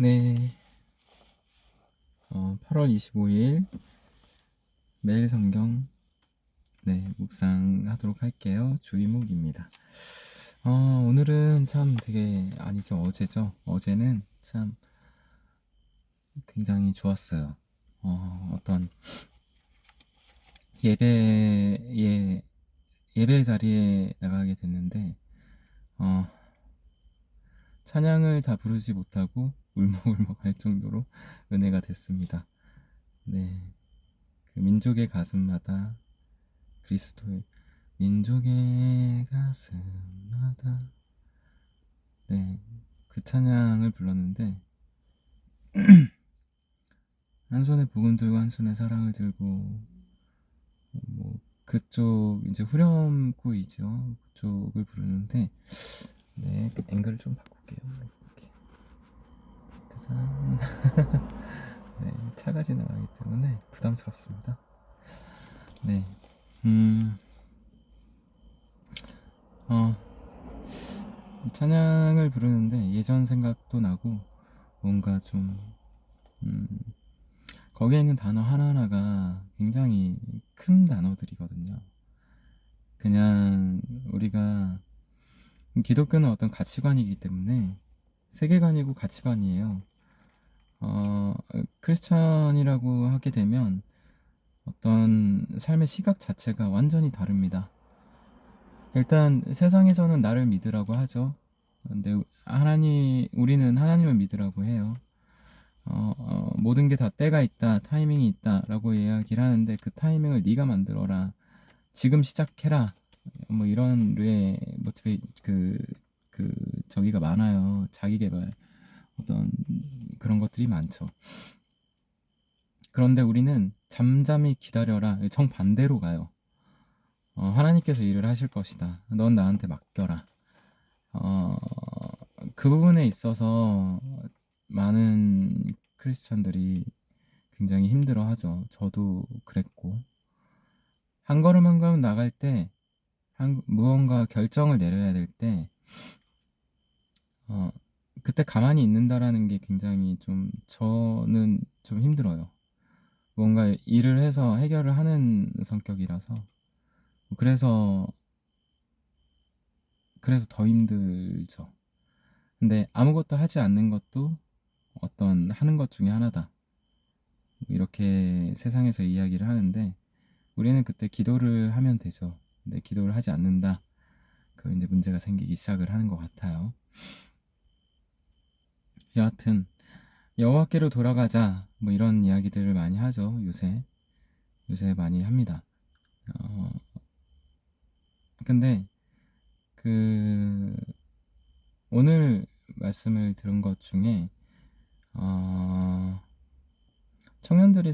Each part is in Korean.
네, 8월 25일 매일 성경 묵상하도록 할게요. 주의목입니다. 오늘은 참 아니죠, 어제죠. 어제는 참 굉장히 좋았어요. 어떤 예배 자리에 나가게 됐는데, 어, 찬양을 다 부르지 못하고 울먹울먹 할 정도로 은혜가 됐습니다. 네, 그 민족의 가슴마다 그리스도의 민족의 가슴마다 그 찬양을 불렀는데 한 손에 복음 들고 한 손에 사랑을 들고 뭐 그쪽 이제 후렴구이죠. 그쪽을 부르는데 그 앵글을 좀 바꿀게요. 이렇게 짜잔. 차가 지나가기 때문에 부담스럽습니다. 네, 찬양을 부르는데 예전 생각도 나고 뭔가 좀 거기에 있는 단어 하나하나가 굉장히 큰 단어들이거든요. 그냥 우리가 기독교는 어떤 가치관이기 때문에 세계관이고 가치관이에요. 크리스천이라고 하게 되면 어떤 삶의 시각 자체가 완전히 다릅니다. 일단 세상에서는 나를 믿으라고 하죠. 근데 우리는 하나님을 믿으라고 해요. 모든 게 다 때가 있다, 타이밍이 있다라고 이야기를 하는데 그 타이밍을 네가 만들어라. 지금 시작해라. 뭐 이런 류의 저기가 많아요. 자기 개발 어떤 그런 것들이 많죠. 그런데 우리는 잠잠히 기다려라. 정반대로 가요. 하나님께서 일을 하실 것이다. 넌 나한테 맡겨라. 그 부분에 있어서 많은 크리스천들이 굉장히 힘들어하죠. 저도 그랬고 한 걸음 한 걸음 나갈 때 무언가 결정을 내려야 될 때 그때 가만히 있는다라는 게 굉장히 저는 좀 힘들어요. 뭔가 일을 해서 해결을 하는 성격이라서 그래서 더 힘들죠. 근데 아무것도 하지 않는 것도 어떤 하는 것 중에 하나다. 이렇게 세상에서 이야기를 하는데 우리는 그때 기도를 하면 되죠. 근데 기도를 하지 않는다. 그 이제 문제가 생기기 시작을 하는 것 같아요. 여하튼 여호와께로 돌아가자 뭐 이런 이야기들을 많이 하죠. 요새 많이 합니다. 근데 오늘 말씀을 들은 것 중에 청년들이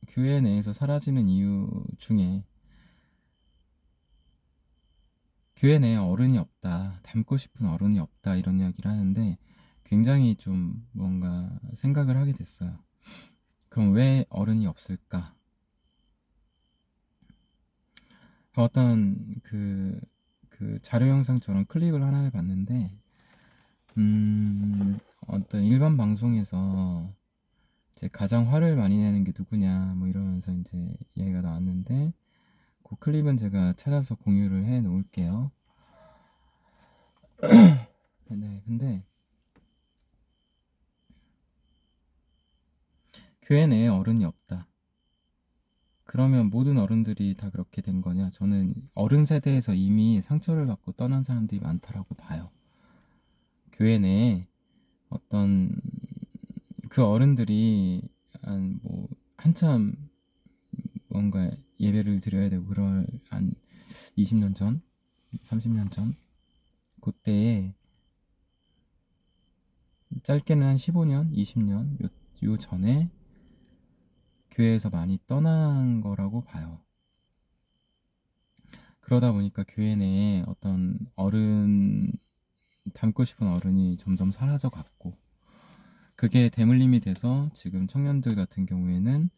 교회 내에서 사라지는 이유 중에 교회 내에 어른이 없다, 닮고 싶은 어른이 없다 이런 이야기를 하는데 굉장히 좀 뭔가 생각을 하게 됐어요. 그럼 왜 어른이 없을까? 어떤 자료 영상처럼 클립을 하나를 봤는데 어떤 일반 방송에서 이제 가장 화를 많이 내는 게 누구냐 뭐 이러면서 이제 이야기가 나왔는데 그 클립은 제가 찾아서 공유를 해 놓을게요. 네, 근데 교회 내에 어른이 없다. 그러면 모든 어른들이 다 그렇게 된 거냐? 저는 어른 세대에서 이미 상처를 받고 떠난 사람들이 많다라고 봐요. 교회 내에 어떤 그 어른들이 한참 뭔가 예배를 드려야 되고 그럴 한 20년 전, 30년 전 그때에 짧게는 한 15년, 20년 요 전에 교회에서 많이 떠난 거라고 봐요. 그러다 보니까 교회 내에 어떤 닮고 싶은 어른이 점점 사라져 갔고 그게 대물림이 돼서 지금 청년들 같은 경우에는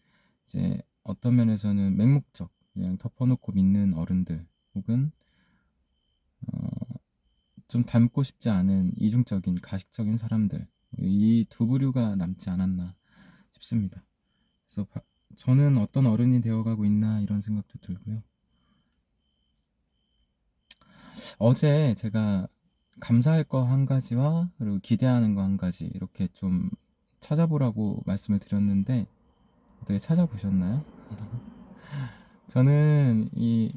이제 어떤 면에서는 맹목적 그냥 덮어놓고 믿는 어른들 혹은 좀 닮고 싶지 않은 이중적인 가식적인 사람들 이 두 부류가 남지 않았나 싶습니다. 그래서 저는 어떤 어른이 되어가고 있나 이런 생각도 들고요. 어제 제가 감사할 거 한 가지와 그리고 기대하는 거 한 가지 이렇게 좀 찾아보라고 말씀을 드렸는데 어떻게 찾아보셨나요? 저는 이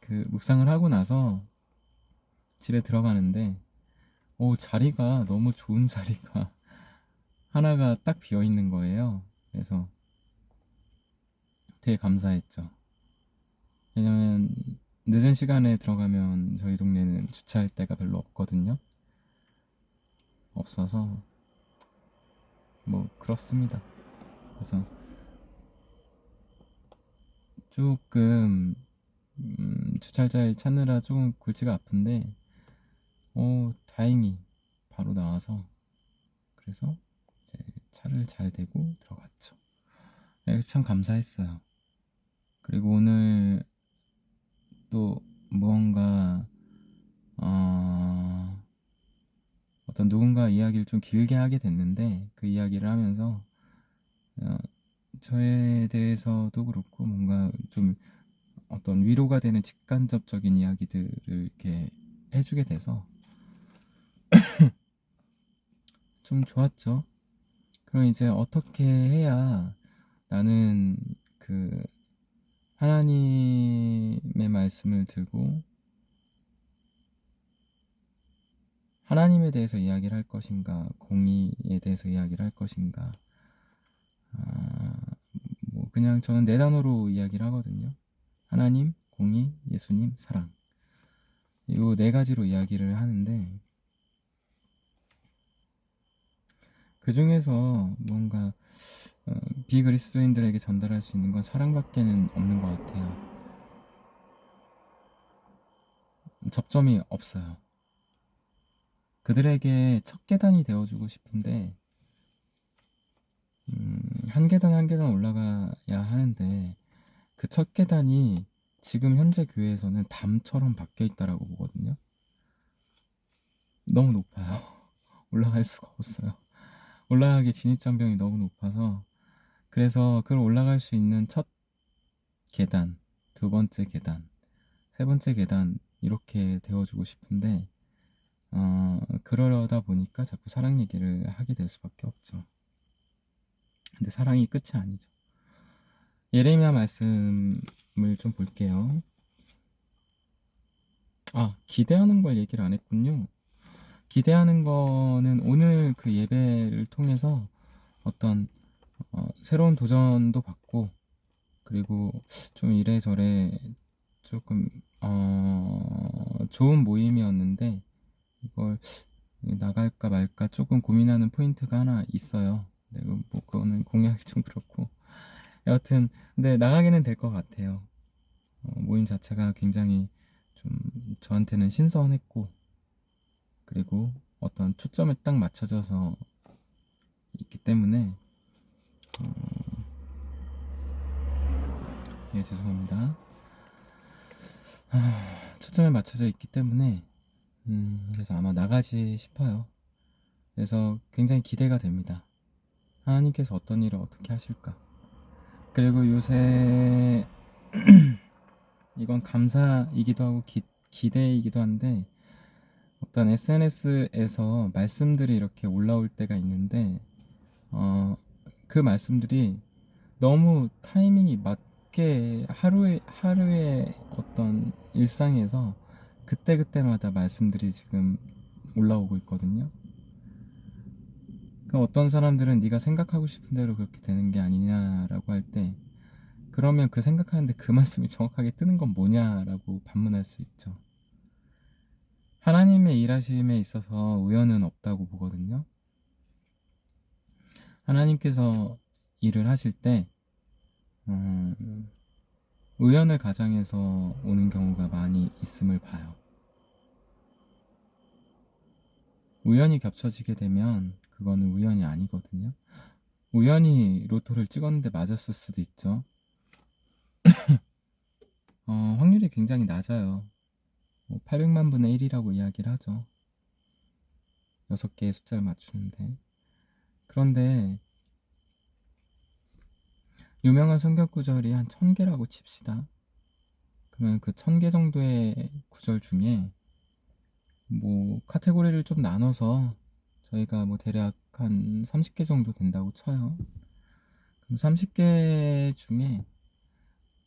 그 묵상을 하고 나서 집에 들어가는데 자리가 너무 좋은 자리가 하나가 딱 비어 있는 거예요. 그래서 되게 감사했죠. 왜냐면 늦은 시간에 들어가면 저희 동네는 주차할 데가 별로 없거든요. 없어서 뭐 그렇습니다. 그래서 조금 주차할 자리 찾느라 조금 골치가 아픈데 다행히 바로 나와서 그래서 이제 차를 잘 대고 들어갔죠. 참 감사했어요. 그리고 오늘 또 무언가 어떤 누군가 이야기를 좀 길게 하게 됐는데 그 이야기를 하면서 어, 저에 대해서도 그렇고 뭔가 좀 어떤 위로가 되는 직간접적인 이야기들을 이렇게 해주게 돼서 좀 좋았죠. 그럼 이제 어떻게 해야 나는 그 하나님의 말씀을 들고 하나님에 대해서 이야기를 할 것인가, 공의에 대해서 이야기를 할 것인가. 뭐 그냥 저는 네 단어로 이야기를 하거든요. 하나님, 공의, 예수님, 사랑. 이 네 가지로 이야기를 하는데 그 중에서 뭔가 비그리스도인들에게 전달할 수 있는 건 사랑밖에는 없는 것 같아요. 접점이 없어요. 그들에게 첫 계단이 되어주고 싶은데 한 계단 한 계단 올라가야 하는데 그 첫 계단이 지금 현재 교회에서는 담처럼 박혀 있다라고 보거든요. 너무 높아요. 올라갈 수가 없어요. 올라가기 진입장벽이 너무 높아서 그래서 그걸 올라갈 수 있는 첫 계단, 두 번째 계단, 세 번째 계단 이렇게 되어주고 싶은데 그러다 보니까 자꾸 사랑 얘기를 하게 될 수밖에 없죠. 근데 사랑이 끝이 아니죠. 예레미야 말씀을 좀 볼게요. 기대하는 걸 얘기를 안 했군요. 기대하는 거는 오늘 그 예배를 통해서 어떤 새로운 도전도 받고 그리고 좀 이래저래 조금 좋은 모임이었는데 이걸 나갈까 말까 조금 고민하는 포인트가 하나 있어요. 네, 뭐 그거는 공유하기 좀 그렇고 여하튼 근데 나가기는 될 것 같아요. 모임 자체가 굉장히 좀 저한테는 신선했고 그리고 어떤 초점에 딱 맞춰져서 있기 때문에 예 죄송합니다. 초점에 맞춰져 있기 때문에 그래서 아마 나가지 싶어요. 그래서 굉장히 기대가 됩니다. 하나님께서 어떤 일을 어떻게 하실까. 그리고 요새 이건 감사이기도 하고 기대이기도 한데 어떤 SNS에서 말씀들이 이렇게 올라올 때가 있는데 그 말씀들이 너무 타이밍이 맞게 하루의 어떤 일상에서 그때그때마다 말씀들이 지금 올라오고 있거든요. 그럼 어떤 사람들은 네가 생각하고 싶은 대로 그렇게 되는 게 아니냐라고 할 때 그러면 그 생각하는데 그 말씀이 정확하게 뜨는 건 뭐냐라고 반문할 수 있죠. 하나님의 일하심에 있어서 우연은 없다고 보거든요. 하나님께서 일을 하실 때 우연을 가장해서 오는 경우가 많이 있음을 봐요. 우연히 겹쳐지게 되면 그거는 우연이 아니거든요. 우연히 로또를 찍었는데 맞았을 수도 있죠. 확률이 굉장히 낮아요. 800만 분의 1이라고 이야기를 하죠. 6개의 숫자를 맞추는데 그런데 유명한 성경 구절이 한 1000개라고 칩시다. 그러면 그 1000개 정도의 구절 중에 뭐 카테고리를 좀 나눠서 저희가 뭐 대략 한 30개 정도 된다고 쳐요. 그럼 30개 중에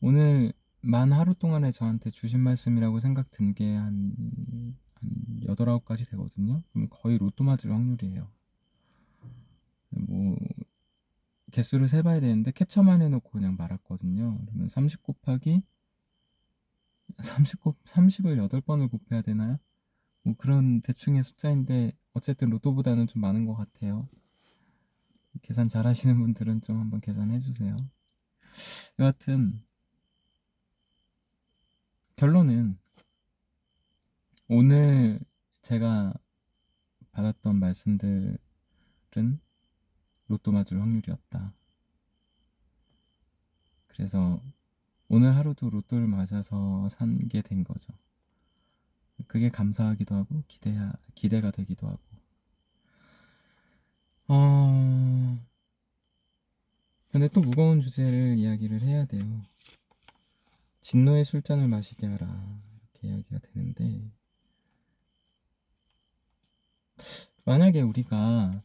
오늘 만 하루 동안에 저한테 주신 말씀이라고 생각 든 게 한 8, 9가지 되거든요. 그럼 거의 로또 맞을 확률이에요. 뭐 개수를 세봐야 되는데 캡처만 해놓고 그냥 말았거든요. 그러면 30 곱하기 30을 8번을 곱해야 되나요? 뭐 그런 대충의 숫자인데 어쨌든 로또보다는 좀 많은 것 같아요. 계산 잘 하시는 분들은 좀 한번 계산해 주세요. 여하튼 결론은 오늘 제가 받았던 말씀들은 로또 맞을 확률이었다. 그래서 오늘 하루도 로또를 맞아서 산게 된 거죠. 그게 감사하기도 하고 기대가 되기도 하고. 근데 또 무거운 주제를 이야기를 해야 돼요. 진노의 술잔을 마시게 하라 이렇게 이야기가 되는데, 만약에 우리가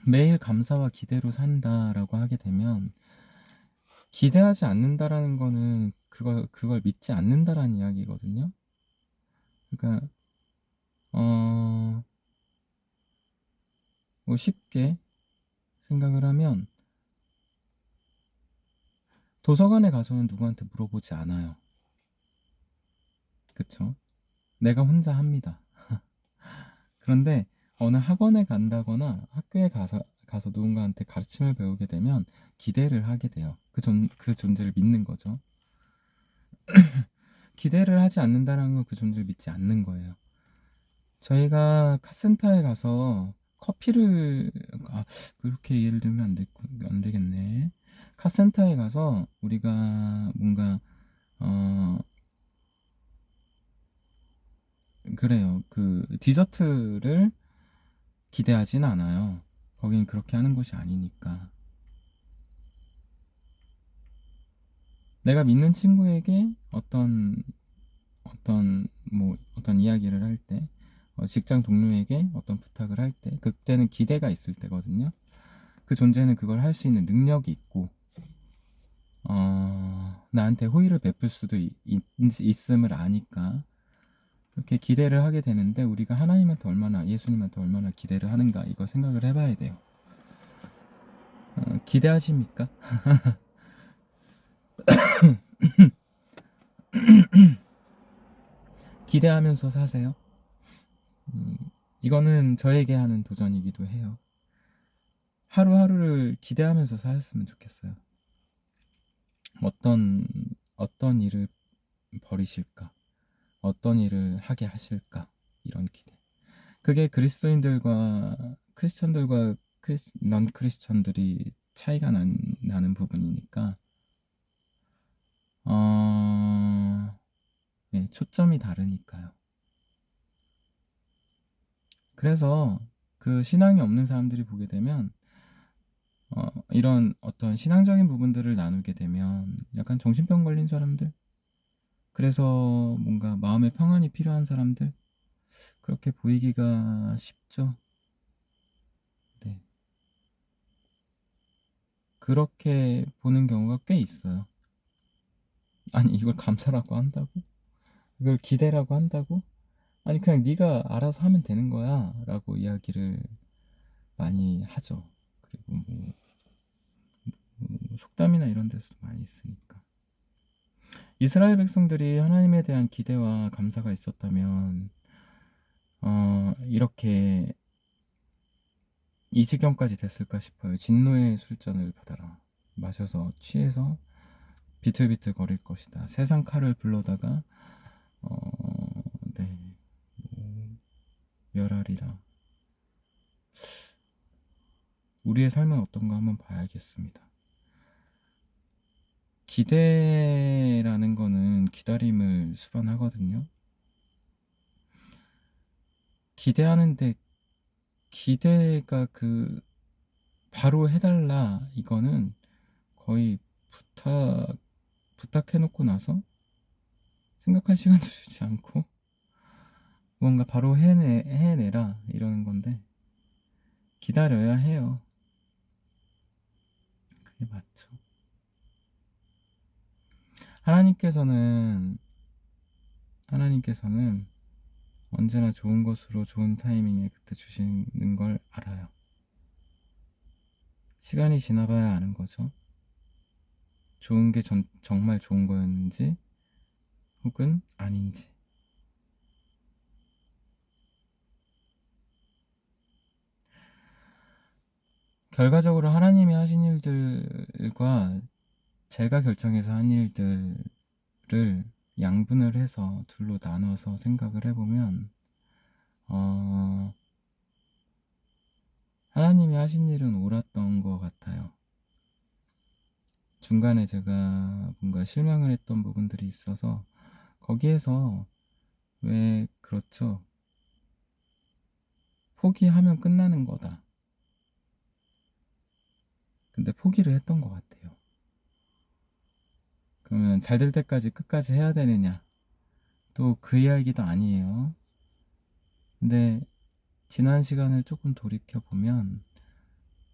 매일 감사와 기대로 산다라고 하게 되면 기대하지 않는다라는 거는 그걸 믿지 않는다라는 이야기거든요. 그러니까 뭐 쉽게 생각을 하면 도서관에 가서는 누구한테 물어보지 않아요. 그쵸? 내가 혼자 합니다. 그런데 어느 학원에 간다거나 학교에 가서 누군가한테 가르침을 배우게 되면 기대를 하게 돼요. 그 존재를 믿는 거죠. 기대를 하지 않는다는 건 그 존재를 믿지 않는 거예요. 저희가 카센터에 가서 커피를 그렇게 예를 들면 안 되겠네. 카센터에 가서 우리가 뭔가 그래요. 그 디저트를 기대하진 않아요. 거긴 그렇게 하는 곳이 아니니까. 내가 믿는 친구에게 어떤 이야기를 할 때, 직장 동료에게 어떤 부탁을 할 때, 그때는 기대가 있을 때거든요. 그 존재는 그걸 할 수 있는 능력이 있고, 나한테 호의를 베풀 수도 있음을 아니까 그렇게 기대를 하게 되는데, 우리가 예수님한테 얼마나 기대를 하는가 이거 생각을 해봐야 돼요. 기대하십니까? 기대하면서 사세요? 이거는 저에게 하는 도전이기도 해요. 하루하루를 기대하면서 사셨으면 좋겠어요. 어떤 일을 버리실까? 어떤 일을 하게 하실까? 이런 기대. 그게 크리스천들과 넌 크리스천들이 차이가 나는 부분이니까, 네, 초점이 다르니까요. 그래서 그 신앙이 없는 사람들이 보게 되면 이런 어떤 신앙적인 부분들을 나누게 되면 약간 정신병 걸린 사람들, 그래서 뭔가 마음의 평안이 필요한 사람들, 그렇게 보이기가 쉽죠. 네. 그렇게 보는 경우가 꽤 있어요. 아니, 이걸 감사라고 한다고? 이걸 기대라고 한다고? 아니, 그냥 네가 알아서 하면 되는 거야 라고 이야기를 많이 하죠. 그리고 속담이나 이런 데서도 많이 있으니까. 이스라엘 백성들이 하나님에 대한 기대와 감사가 있었다면 이렇게 이 지경까지 됐을까 싶어요. 진노의 술잔을 받아라. 마셔서 취해서 비틀비틀 거릴 것이다. 세상 칼을 불러다가 네, 뭐, 멸하리라. 우리의 삶은 어떤가 한번 봐야겠습니다. 기대라는 거는 기다림을 수반하거든요. 기대하는데 기대가 바로 해달라 이거는 거의 부탁해놓고 나서 생각할 시간도 주지 않고 뭔가 바로 해내라 이러는 건데, 기다려야 해요. 그게 맞죠. 하나님께서는 언제나 좋은 것으로 좋은 타이밍에 그때 주시는 걸 알아요. 시간이 지나봐야 아는 거죠. 좋은 게 정말 좋은 거였는지 혹은 아닌지. 결과적으로 하나님이 하신 일들과 제가 결정해서 한 일들을 양분을 해서 둘로 나눠서 생각을 해보면 하나님이 하신 일은 옳았던 것 같아요. 중간에 제가 뭔가 실망을 했던 부분들이 있어서 거기에서 왜 그렇죠? 포기하면 끝나는 거다. 근데 포기를 했던 것 같아요. 그러면 잘 될 때까지 끝까지 해야 되느냐? 또 그 이야기도 아니에요. 근데 지난 시간을 조금 돌이켜 보면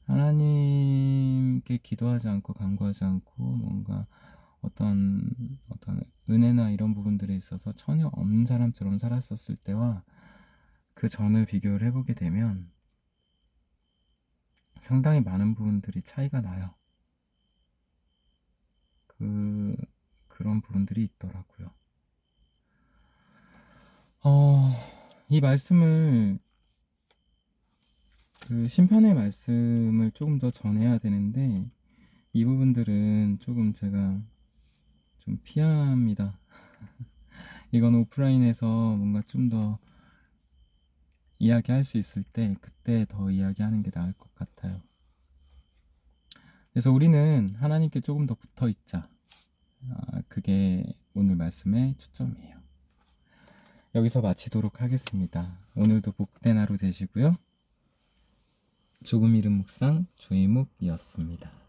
하나님께 기도하지 않고 간구하지 않고 뭔가 어떤 은혜나 이런 부분들에 있어서 전혀 없는 사람처럼 살았었을 때와 그 전을 비교를 해보게 되면 상당히 많은 부분들이 차이가 나요. 그런 부분들이 있더라고요. 이 말씀을 심판의 말씀을 조금 더 전해야 되는데 이 부분들은 조금 제가 좀 피합니다. 이건 오프라인에서 뭔가 좀 더 이야기할 수 있을 때 그때 더 이야기하는 게 나을 것 같아요. 그래서 우리는 하나님께 조금 더 붙어 있자. 그게 오늘 말씀의 초점이에요. 여기서 마치도록 하겠습니다. 오늘도 복된 하루 되시고요. 조금 이른 묵상 조이묵이었습니다.